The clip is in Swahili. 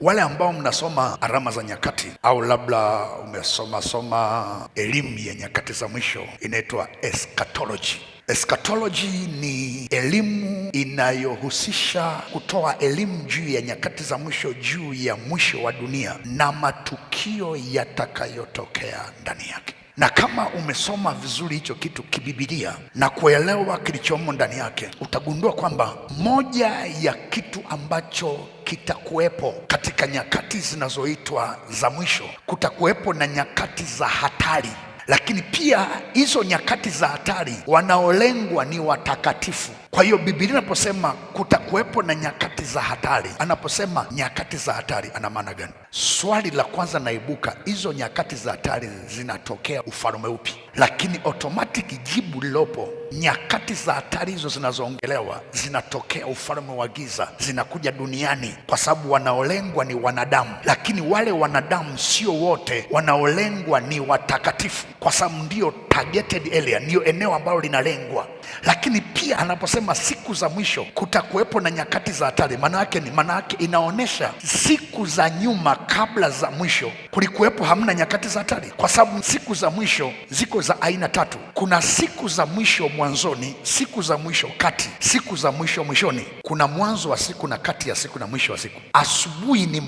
Wale ambao mnasoma alama za nyakati au labda umesoma elimu ya nyakati za mwisho inaitwa eschatology. Eschatology ni elimu inayohusisha kutoa elimu juu ya nyakati za mwisho, juu ya mwisho wa dunia na matukio yatakayotokea ndani yake. Na kama umesoma vizuri hicho kitu kibibilia na kuelewa kilichomo ndani yake, utagundua kwamba moja ya kitu ambacho kitakuwepo katika nyakati zinazoitwa za mwisho, kutakuwepo na nyakati za hatari. Lakini pia hizo nyakati za hatari, wanaolengwa ni watakatifu. Kwa hiyo Biblia inaposema kutakuwepo na nyakati za hatari, anaposema nyakati za hatari ana maana gani? Swali la kwanza naibuka, hizo nyakati za hatari zinatokea ufalme upi? Lakini automatic jibu lilopo, nyakati za hatari hizo zinazoongelewa zinatokea ufalme wa giza, zinakuja duniani, kwa sababu wanaolengwa ni wanadamu. Lakini wale wanadamu sio wote, wanaolengwa ni watakatifu, kwa sababu ndio targeted area, ndio eneo ambalo linalengwa. Lakini pia anaposema siku za mwisho kutakuwepo na nyakati za hatari, maana yake inaonyesha siku za nyuma kabla za mwisho kulikuwepo hamna nyakati za hatari, kwa sababu siku za mwisho ziko za aina tatu. Kuna siku za mwisho mwanzoni, siku za mwisho kati, siku za mwisho mwishoni. Kuna mwanzo wa siku na kati ya siku na mwisho wa siku. Asubuhi ni